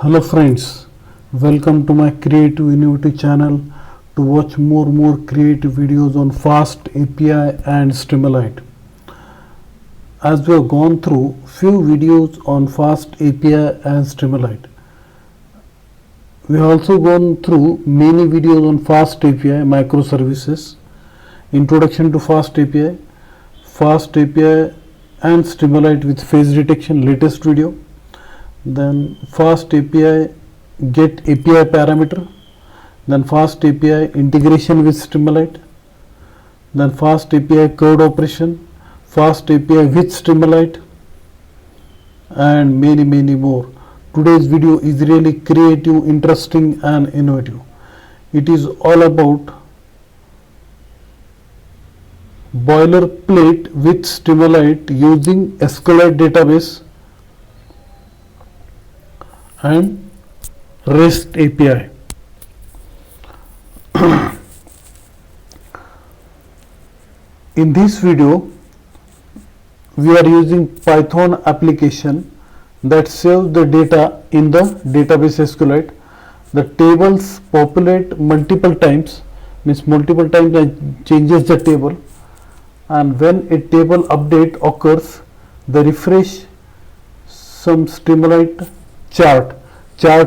Hello friends, welcome to my Creative Innovative channel to watch more creative videos on Fast API and Streamlit. As we have gone through few videos on Fast API and Streamlit, we have also gone through many videos on Fast API microservices, introduction to Fast API and Streamlit with face detection latest video, then Fast API get API parameter, then Fast API integration with Streamlit, then Fast API code operation, Fast API with Streamlit, and many more. Today's video is really creative, interesting and innovative. It is all about boilerplate with Streamlit using SQLite database and REST API. In this video, we are using Python application that saves the data in the database SQLite. The tables populate multiple times and changes the table, and when a table update occurs, the refresh some Streamlit chart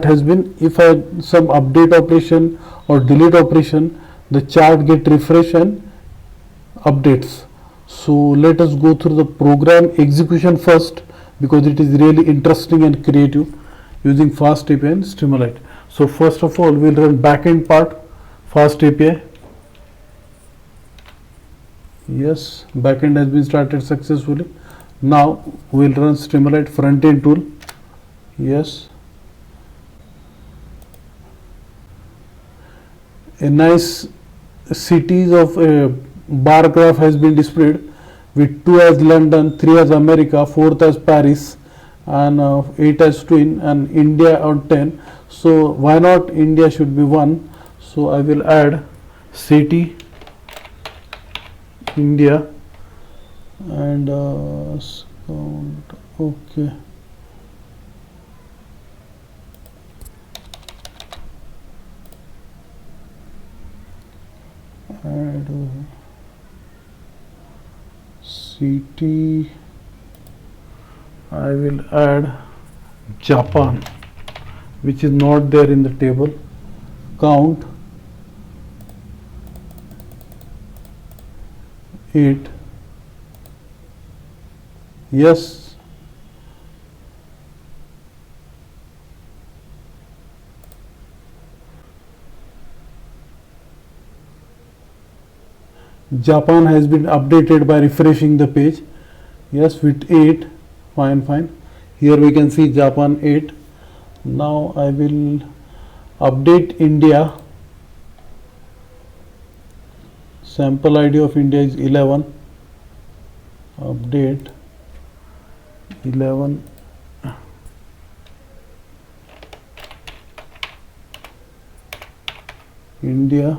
has been, if I some update operation or delete operation, the chart get refresh and updates. So let us go through the program execution first, because it is really interesting and creative using Fast API and Streamlit. So first of all, we'll run backend part Fast API. Yes, backend has been started successfully. Now we'll run Streamlit front end tool. Yes, a nice cities of a bar graph has been displayed with 2 as London, 3 as America, 4th as Paris, and 8 as Twin, and India on 10. So why not India should be 1? So I will add city India and okay. Add city. I will add Japan, which is not there in the table. Count 8. Yes, Japan has been updated by refreshing the page. Yes, with 8. Fine. Here we can see Japan 8. Now I will update India. Sample ID of India is 11. Update 11. India.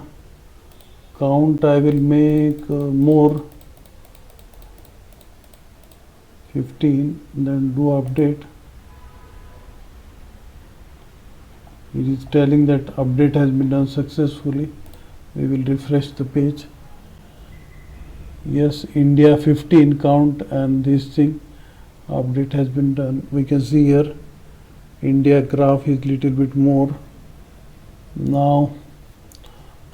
Count I will make more 15, then do update. It is telling that update has been done successfully. We will refresh the page. Yes, India 15 count, and this thing update has been done. We can see here India graph is little bit more. Now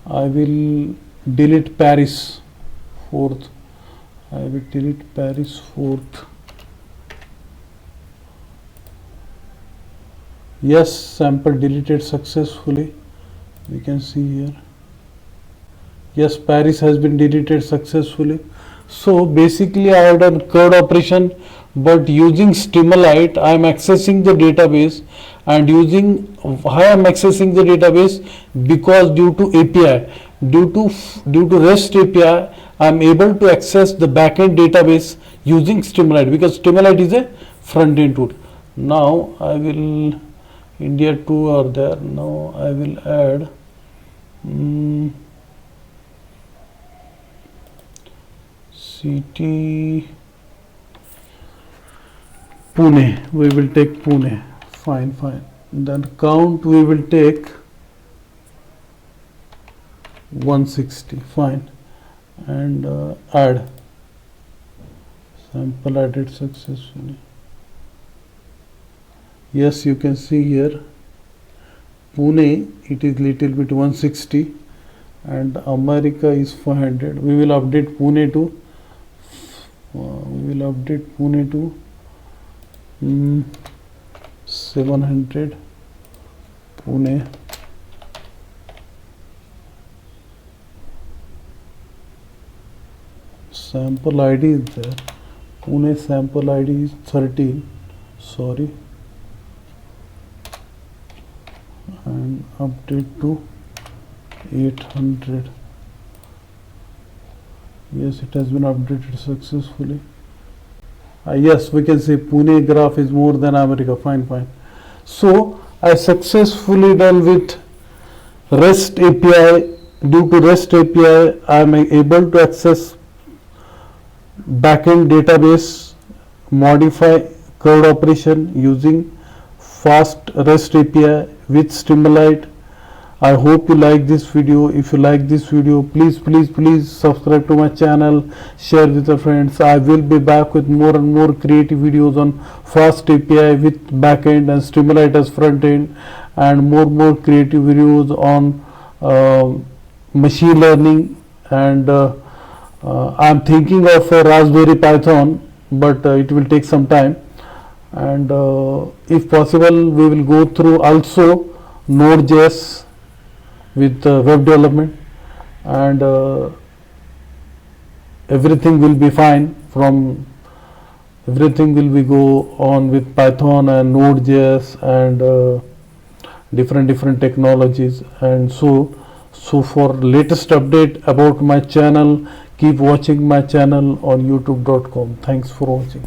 I will delete Paris 4th. I will delete Paris 4th. Yes, sample deleted successfully. We can see here. Yes, Paris has been deleted successfully. So basically I have done code operation, but using Streamlit I am accessing the database, and using why I am accessing the database, because due to API, due to REST API, I am able to access the backend database using Streamlit, because Streamlit is a front end tool. Now I will India 2 are there. Now I will add city Pune. We will take Pune. Fine. then count we will take 160, fine, and add, sample added successfully. Yes, you can see here Pune it is little bit 160 and America is 500. We will update Pune to 700. Pune sample ID is there. Pune sample ID is 13, sorry, and update to 800. Yes, it has been updated successfully. Yes, we can say Pune graph is more than America. Fine. So I successfully done with REST API. Due to REST API, I am able to access backend database, modify CRUD operation using fast REST API with Stimulite. I hope you like this video. If you like this video, please subscribe to my channel, share with your friends. I will be back with more and more creative videos on fast API with backend and Stimulite as front end, and more creative videos on machine learning. And I am thinking of a Raspberry Python, but it will take some time. And if possible, we will go through also Node.js with web development, and everything will be fine. From everything will be go on with Python and Node.js and different technologies. And so for latest update about my channel, keep watching my channel on youtube.com. Thanks for watching.